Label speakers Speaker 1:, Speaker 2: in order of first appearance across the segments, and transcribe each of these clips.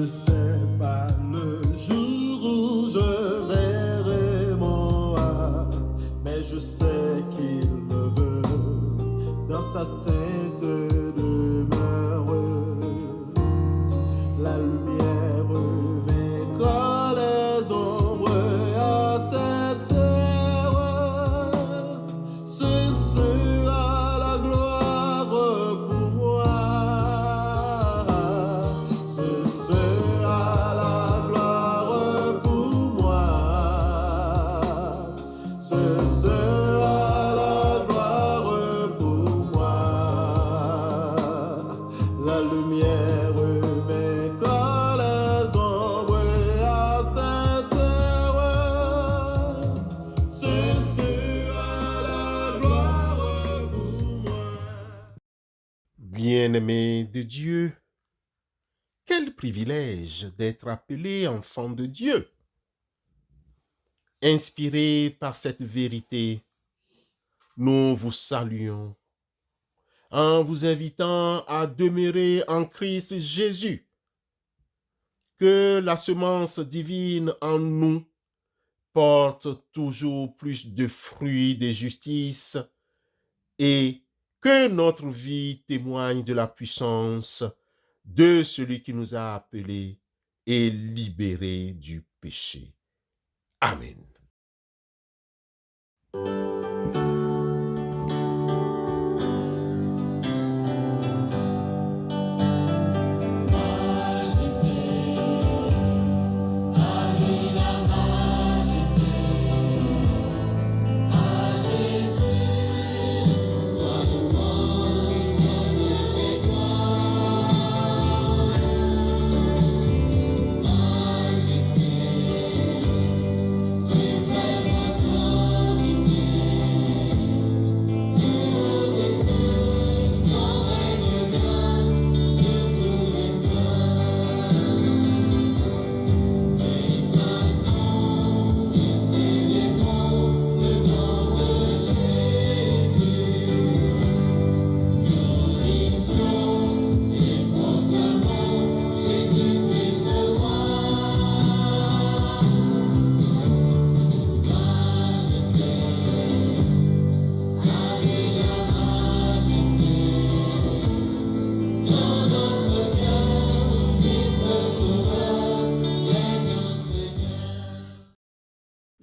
Speaker 1: ne sais pas le jour où je verrai mon roi, mais je sais qu'il le veut dans sa sainte demeure. La lumière vaincra les ombres à cette heure. Ce sera la gloire pour moi. Ce sera la gloire pour moi. Ce sera la gloire pour moi. La lumière vaincra les ombres à cette heure. Ce sera la gloire pour moi.
Speaker 2: Bien-aimés de Dieu, quel privilège d'être appelé enfant de Dieu. Inspirés par cette vérité, nous vous saluons en vous invitant à demeurer en Christ Jésus. Que la semence divine en nous porte toujours plus de fruits de justice et que notre vie témoigne de la puissance de celui qui nous a appelés et libérés du péché. Amen.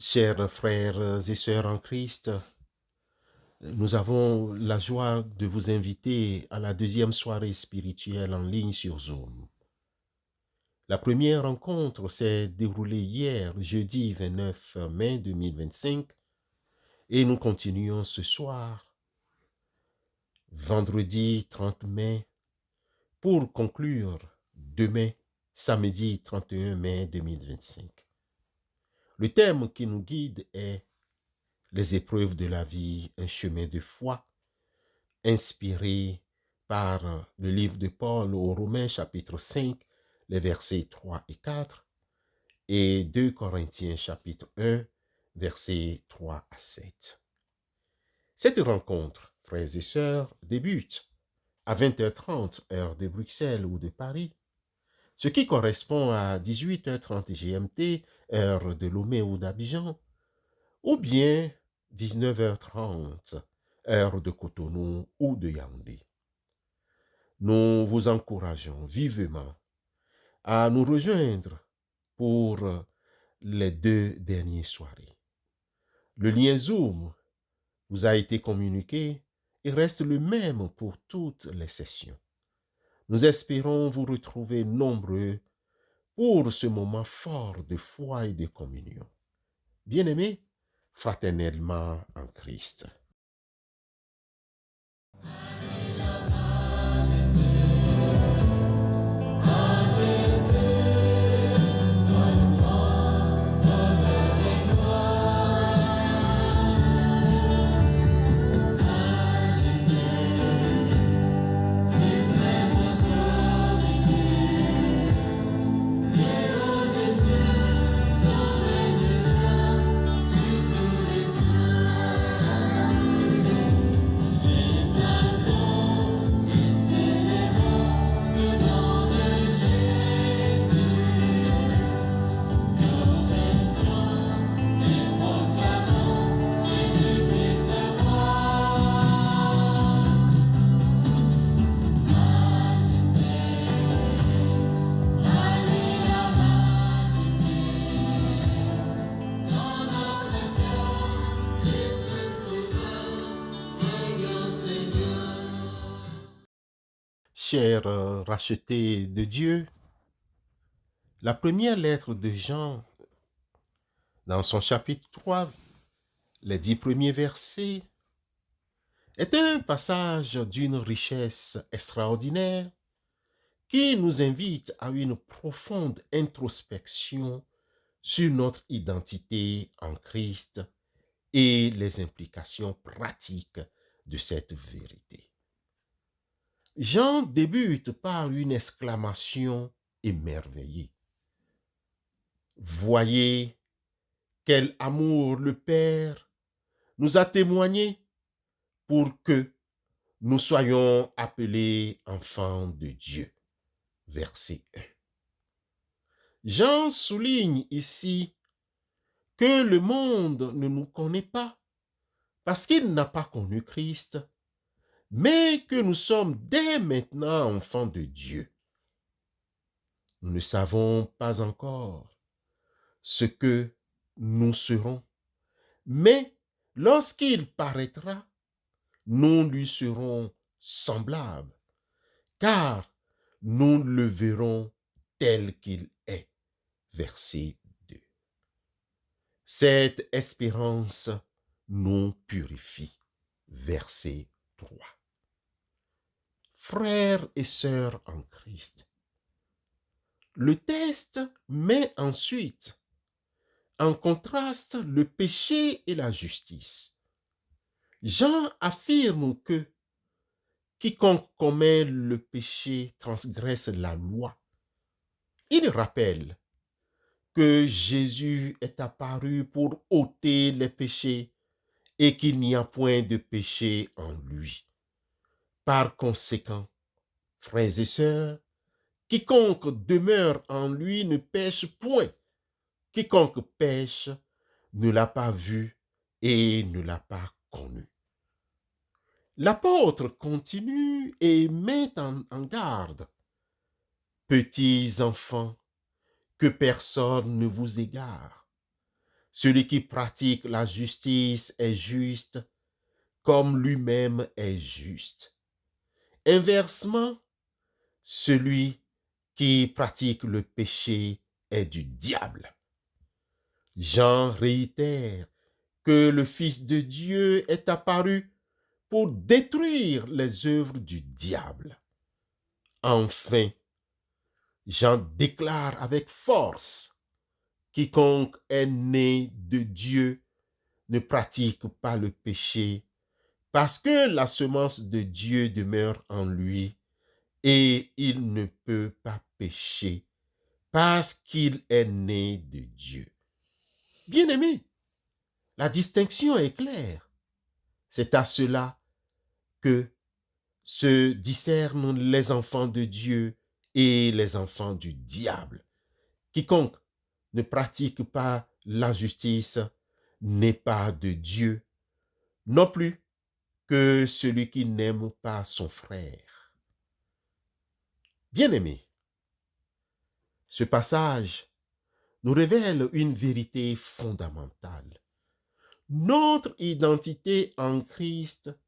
Speaker 2: Chers frères et sœurs en Christ, nous avons la joie de vous inviter à la deuxième soirée spirituelle en ligne sur Zoom. La première rencontre s'est déroulée hier, jeudi 29 mai 2025, et nous continuons ce soir, vendredi 30 mai, pour conclure demain, samedi 31 mai 2025. Le thème qui nous guide est les épreuves de la vie, un chemin de foi, inspiré par le livre de Paul aux Romains, chapitre 5, les versets 3 et 4, et 2 Corinthiens, chapitre 1, versets 3 à 7. Cette rencontre, frères et sœurs, débute à 20h30, heure de Bruxelles ou de Paris, ce qui correspond à 18h30 GMT, heure de Lomé ou d'Abidjan, ou bien 19h30, heure de Cotonou ou de Yaoundé. Nous vous encourageons vivement à nous rejoindre pour les 2 dernières soirées. Le lien Zoom vous a été communiqué et reste le même pour toutes les sessions. Nous espérons vous retrouver nombreux pour ce moment fort de foi et de communion. Bien-aimés, fraternellement en Christ. chers rachetés de Dieu, la première lettre de Jean, dans son chapitre 3, les 10 premiers versets, est un passage d'une richesse extraordinaire qui nous invite à une profonde introspection sur notre identité en Christ et les implications pratiques de cette vérité. Jean débute par une exclamation émerveillée. Voyez quel amour le Père nous a témoigné pour que nous soyons appelés enfants de Dieu. Verset 1. Jean souligne ici que le monde ne nous connaît pas parce qu'il n'a pas connu Christ, mais que nous sommes dès maintenant enfants de Dieu. Nous ne savons pas encore ce que nous serons, mais lorsqu'il paraîtra, nous lui serons semblables, car nous le verrons tel qu'il est. Verset 2. Cette espérance nous purifie. Verset 3. Frères et sœurs en Christ, le texte met ensuite en contraste le péché et la justice. Jean affirme que quiconque commet le péché transgresse la loi. Il rappelle que Jésus est apparu pour ôter les péchés et qu'il n'y a point de péché en lui. Par conséquent, frères et sœurs, quiconque demeure en lui ne pêche point. Quiconque pêche ne l'a pas vu et ne l'a pas connu. L'apôtre continue et met en garde. Petits enfants, que personne ne vous égare. Celui qui pratique la justice est juste, comme lui-même est juste. Inversement, celui qui pratique le péché est du diable. Jean réitère que le Fils de Dieu est apparu pour détruire les œuvres du diable. Enfin, Jean déclare avec force: quiconque est né de Dieu ne pratique pas le péché, parce que la semence de Dieu demeure en lui, et il ne peut pas pécher, parce qu'il est né de Dieu. Bien-aimés, la distinction est claire. C'est à cela que se discernent les enfants de Dieu et les enfants du diable. Quiconque ne pratique pas la justice n'est pas de Dieu, non plus que celui qui n'aime pas son frère. Bien-aimés, ce passage nous révèle une vérité fondamentale. Notre identité en Christ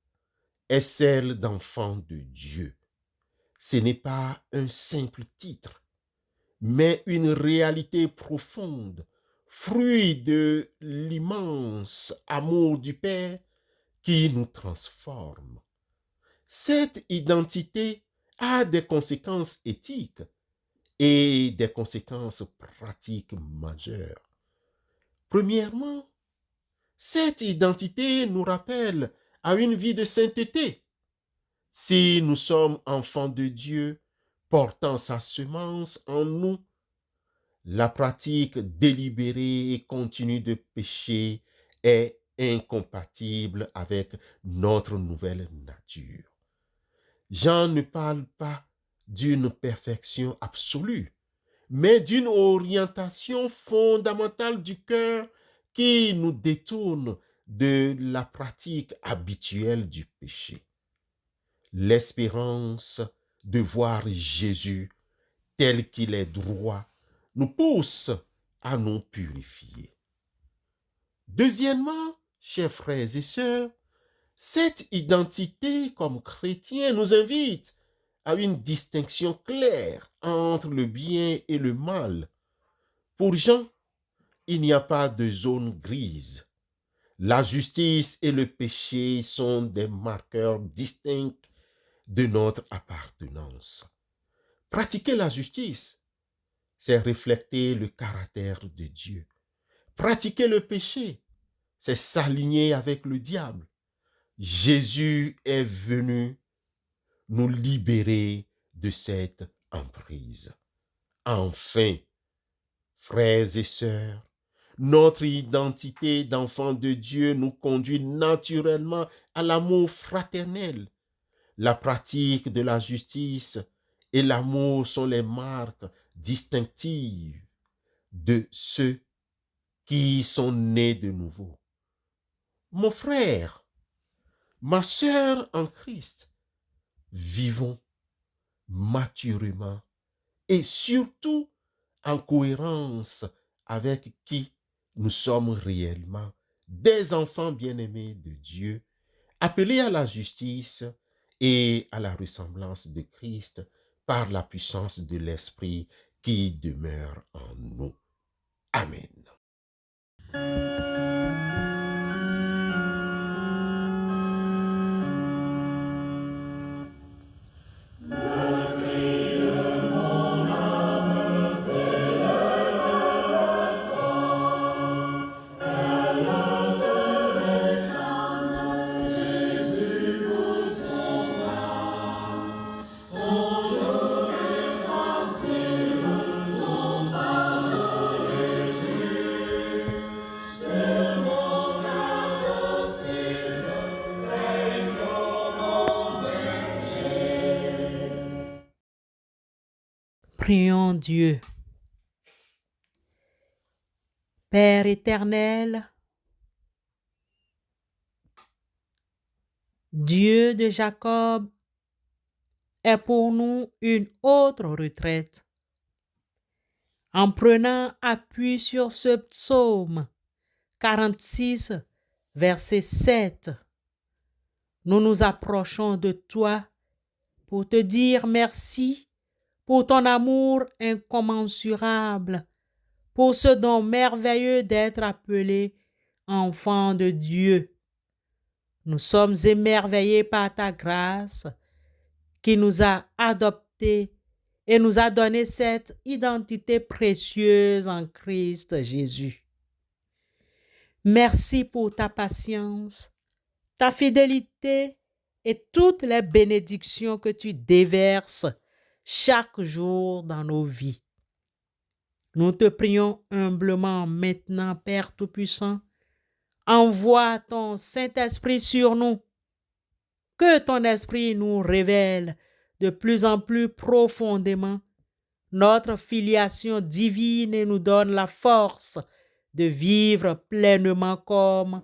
Speaker 2: est celle d'enfant de Dieu. Ce n'est pas un simple titre, mais une réalité profonde, fruit de l'immense amour du Père qui nous transforme. Cette identité a des conséquences éthiques et des conséquences pratiques majeures. Premièrement, cette identité nous rappelle à une vie de sainteté. Si nous sommes enfants de Dieu, portant sa semence en nous, la pratique délibérée et continue de péché est incompatible avec notre nouvelle nature. Jean ne parle pas d'une perfection absolue, mais d'une orientation fondamentale du cœur qui nous détourne de la pratique habituelle du péché. L'espérance de voir Jésus tel qu'il est droit nous pousse à nous purifier. Deuxièmement, chers frères et sœurs, cette identité comme chrétiens nous invite à une distinction claire entre le bien et le mal. Pour Jean, il n'y a pas de zone grise. La justice et le péché sont des marqueurs distincts de notre appartenance. Pratiquer la justice, c'est refléter le caractère de Dieu. Pratiquer le péché, c'est s'aligner avec le diable. Jésus est venu nous libérer de cette emprise. Enfin, frères et sœurs, notre identité d'enfant de Dieu nous conduit naturellement à l'amour fraternel. La pratique de la justice et l'amour sont les marques distinctives de ceux qui sont nés de nouveau. Mon frère, ma sœur en Christ, vivons maturément et surtout en cohérence avec qui nous sommes réellement, des enfants bien-aimés de Dieu, appelés à la justice et à la ressemblance de Christ par la puissance de l'Esprit qui demeure en nous. Amen.
Speaker 3: Prions Dieu. Père éternel, Dieu de Jacob est pour nous une autre retraite. En prenant appui sur ce psaume 46, verset 7, nous nous approchons de toi pour te dire merci pour ton amour incommensurable, pour ce don merveilleux d'être appelé enfant de Dieu. Nous sommes émerveillés par ta grâce qui nous a adoptés et nous a donné cette identité précieuse en Christ Jésus. Merci pour ta patience, ta fidélité et toutes les bénédictions que tu déverses chaque jour dans nos vies. Nous te prions humblement maintenant, Père Tout-Puissant, envoie ton Saint-Esprit sur nous, que ton Esprit nous révèle de plus en plus profondément notre filiation divine et nous donne la force de vivre pleinement comme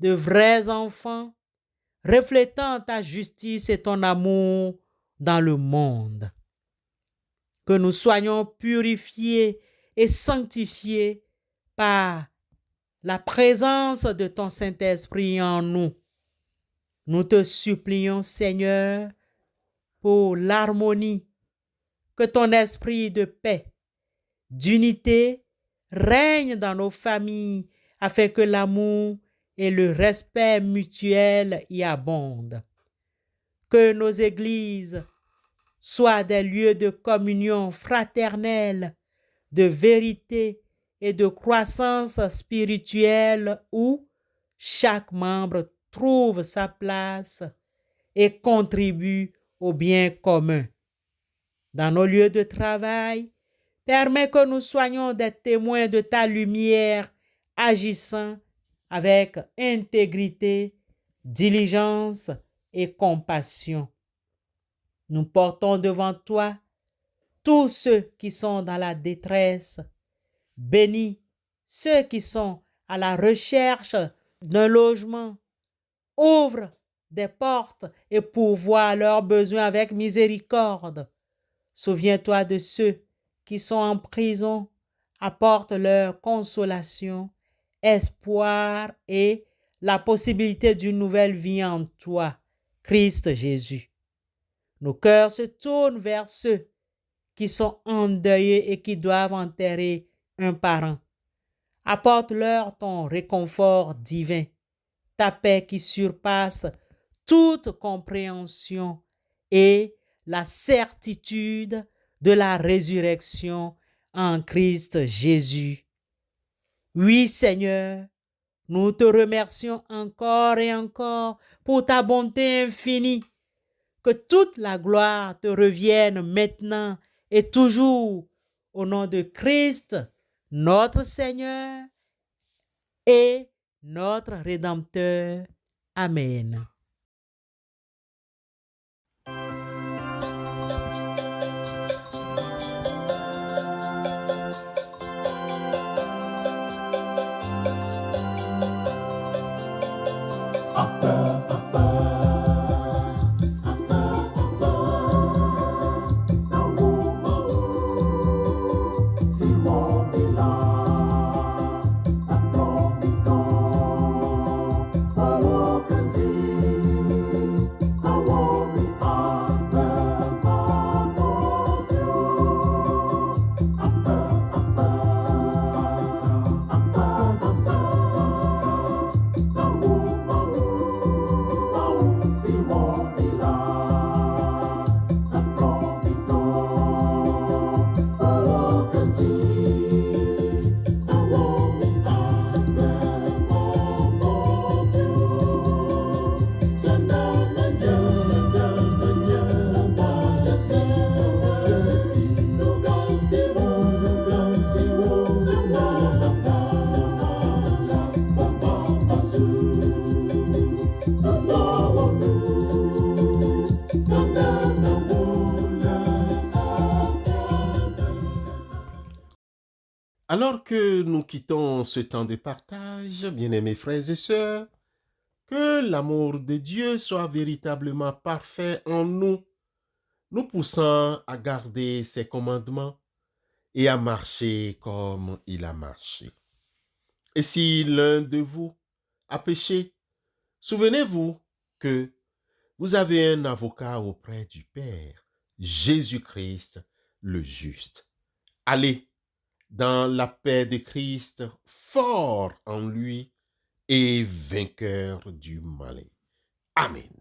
Speaker 3: de vrais enfants, reflétant ta justice et ton amour dans le monde. Que nous soyons purifiés et sanctifiés par la présence de ton Saint-Esprit en nous. Nous te supplions, Seigneur, pour l'harmonie, que ton esprit de paix, d'unité règne dans nos familles afin que l'amour et le respect mutuel y abondent. Que nos églises soient des lieux de communion fraternelle, de vérité et de croissance spirituelle où chaque membre trouve sa place et contribue au bien commun. Dans nos lieux de travail, permets que nous soyons des témoins de ta lumière, agissant avec intégrité, diligence et compassion. Nous portons devant toi tous ceux qui sont dans la détresse. Bénis ceux qui sont à la recherche d'un logement. Ouvre des portes et pourvois leurs besoins avec miséricorde. Souviens-toi de ceux qui sont en prison. Apporte leur consolation, espoir et la possibilité d'une nouvelle vie en toi, Christ Jésus. Nos cœurs se tournent vers ceux qui sont endeuillés et qui doivent enterrer un parent. Apporte-leur ton réconfort divin, ta paix qui surpasse toute compréhension et la certitude de la résurrection en Christ Jésus. Oui, Seigneur, nous te remercions encore et encore pour ta bonté infinie. Que toute la gloire te revienne maintenant et toujours au nom de Christ, notre Seigneur et notre Rédempteur. Amen.
Speaker 2: Alors que nous quittons ce temps de partage, bien-aimés frères et sœurs, que l'amour de Dieu soit véritablement parfait en nous, nous poussant à garder ses commandements et à marcher comme il a marché. Et si l'un de vous a péché, souvenez-vous que vous avez un avocat auprès du Père, Jésus-Christ le juste. Allez dans la paix de Christ, fort en lui et vainqueur du malin. Amen.